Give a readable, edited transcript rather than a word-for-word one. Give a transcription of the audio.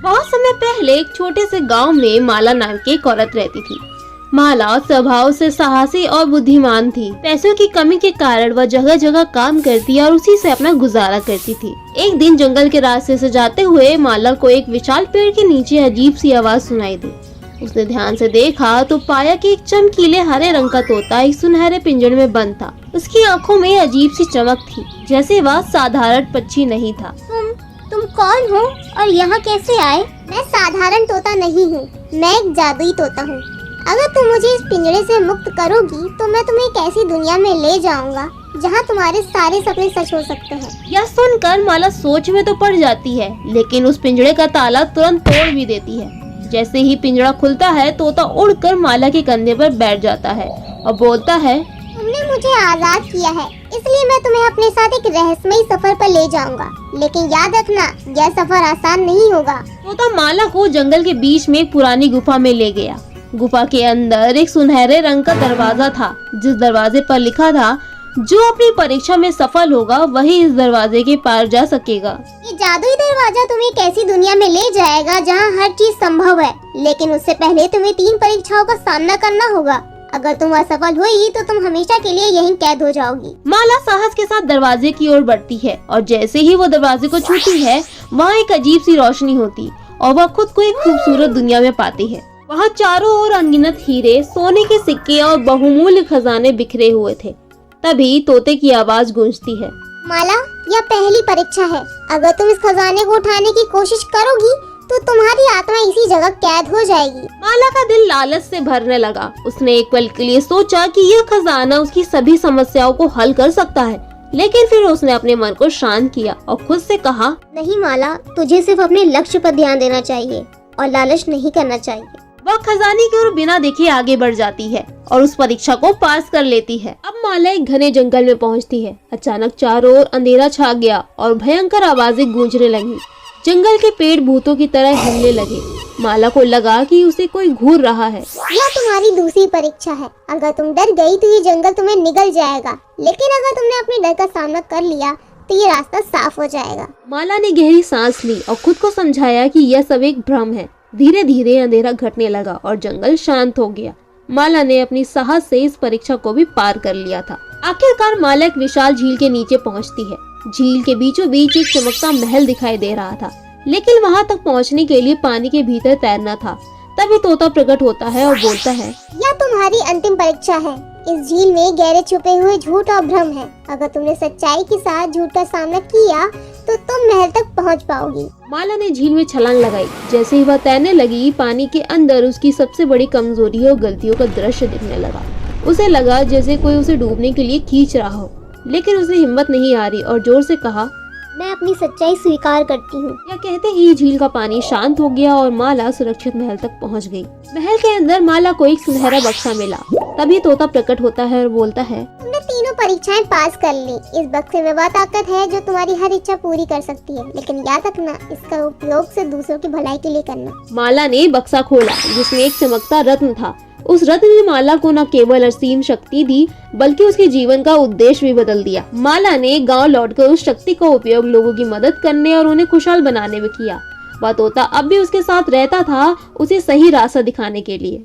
बहुत समय पहले एक छोटे से गांव में माला नाम की एक औरत रहती थी। माला स्वभाव से साहसी और बुद्धिमान थी। पैसों की कमी के कारण वह जगह जगह काम करती और उसी से अपना गुजारा करती थी। एक दिन जंगल के रास्ते से जाते हुए माला को एक विशाल पेड़ के नीचे अजीब सी आवाज सुनाई दी। उसने ध्यान से देखा तो पाया कि एक चमकीले हरे रंग का तोता एक सुनहरे पिंजरे में बंद था। उसकी आंखों में अजीब सी चमक थी, जैसे वह साधारण पक्षी नहीं था। तुम कौन हो और यहाँ कैसे आए? मैं साधारण तोता नहीं हूँ, मैं एक जादुई तोता हूँ। अगर तुम मुझे इस पिंजरे से मुक्त करोगी तो मैं तुम्हें एक ऐसी दुनिया में ले जाऊंगा जहाँ तुम्हारे सारे सपने सच हो सकते हैं। यह सुनकर माला सोच में तो पड़ जाती है, लेकिन उस पिंजरे का ताला तुरंत तोड़ भी देती है। जैसे ही पिंजरा खुलता है, तोता उड़कर माला के कंधे पर बैठ जाता है और बोलता है, तुमने मुझे आजाद किया है, इसलिए मैं तुम्हें अपने साथ एक रहस्यमयी सफर पर ले जाऊंगा। लेकिन याद रखना, यह सफर आसान नहीं होगा। तोता माला को जंगल के बीच में एक पुरानी गुफा में ले गया। गुफा के अंदर एक सुनहरे रंग का दरवाजा था, जिस दरवाजे पर लिखा था, जो अपनी परीक्षा में सफल होगा वही इस दरवाजे के पार जा सकेगा। ये जादुई दरवाजा तुम्हें एक ऐसी दुनिया में ले जाएगा जहाँ हर चीज संभव है, लेकिन उससे पहले तुम्हें 3 परीक्षाओं का सामना करना होगा। अगर तुम असफल हुई तो तुम हमेशा के लिए यहीं कैद हो जाओगी। माला साहस के साथ दरवाजे की ओर बढ़ती है और जैसे ही वो दरवाजे को छूती है, वहाँ एक अजीब सी रोशनी होती और वह खुद को एक खूबसूरत दुनिया में पाती है। वहाँ चारों ओर अनगिनत हीरे, सोने के सिक्के और बहुमूल्य खजाने बिखरे हुए थे। तभी तोते की आवाज गूंजती है, माला, यह पहली परीक्षा है। अगर तुम इस खजाने को उठाने की कोशिश करोगी तो तुम्हारी आत्मा इसी जगह कैद हो जाएगी। माला का दिल लालच से भरने लगा। उसने एक पल के लिए सोचा कि यह खजाना उसकी सभी समस्याओं को हल कर सकता है, लेकिन फिर उसने अपने मन को शांत किया और खुद से कहा, नहीं माला, तुझे सिर्फ अपने लक्ष्य पर ध्यान देना चाहिए और लालच नहीं करना चाहिए। वह खजाने की ओर बिना देखे आगे बढ़ जाती है और उस परीक्षा को पास कर लेती है। अब माला एक घने जंगल में पहुंचती है। अचानक चारों ओर अंधेरा छा गया और भयंकर आवाजें गूंजने लगी। जंगल के पेड़ भूतों की तरह हिलने लगे। माला को लगा कि उसे कोई घूर रहा है। यह तुम्हारी दूसरी परीक्षा है। अगर तुम डर गई तो ये जंगल तुम्हें निगल जाएगा, लेकिन अगर तुमने अपने डर का सामना कर लिया तो ये रास्ता साफ हो जाएगा। माला ने गहरी सांस ली और खुद को समझाया कि यह सब एक भ्रम है। धीरे धीरे अंधेरा घटने लगा और जंगल शांत हो गया। माला ने अपनी साहस से इस परीक्षा को भी पार कर लिया था। आखिरकार माला एक विशाल झील के नीचे पहुंचती है। झील के बीचों बीच एक चमकता महल दिखाई दे रहा था, लेकिन वहां तक पहुंचने के लिए पानी के भीतर तैरना था। तभी तोता प्रकट होता है और बोलता है, यह तुम्हारी अंतिम परीक्षा है। इस झील में गहरे छुपे हुए झूठ और भ्रम है। अगर तुमने सच्चाई के साथ झूठ का सामना किया तो तुम महल तक पहुंच पाओगी। माला ने झील में छलांग लगाई। जैसे ही वह तैरने लगी, पानी के अंदर उसकी सबसे बड़ी कमजोरी और गलतियों का दृश्य दिखने लगा। उसे लगा जैसे कोई उसे डूबने के लिए खींच रहा हो, लेकिन उसे हिम्मत नहीं आ रही और जोर से कहा, मैं अपनी सच्चाई स्वीकार करती हूँ। यह कहते ही झील का पानी शांत हो गया और माला सुरक्षित महल तक पहुँच गई। महल के अंदर माला को एक सुनहरा बक्सा मिला। तभी तोता प्रकट होता है और बोलता है, तुमने तीनों परीक्षाएं पास कर ली। इस बक्से में वह ताकत है जो तुम्हारी हर इच्छा पूरी कर सकती है, लेकिन याद रखना, इसका उपयोग से दूसरों की भलाई के लिए करना। माला ने बक्सा खोला, जिसमें एक चमकता रत्न था। उस रत्न ने माला को न केवल असीम शक्ति दी, बल्कि उसके जीवन का उद्देश्य भी बदल दिया। माला ने गांव लौटकर उस शक्ति का उपयोग लोगों की मदद करने और उन्हें खुशहाल बनाने में किया। वह तोता अब भी उसके साथ रहता था, उसे सही रास्ता दिखाने के लिए।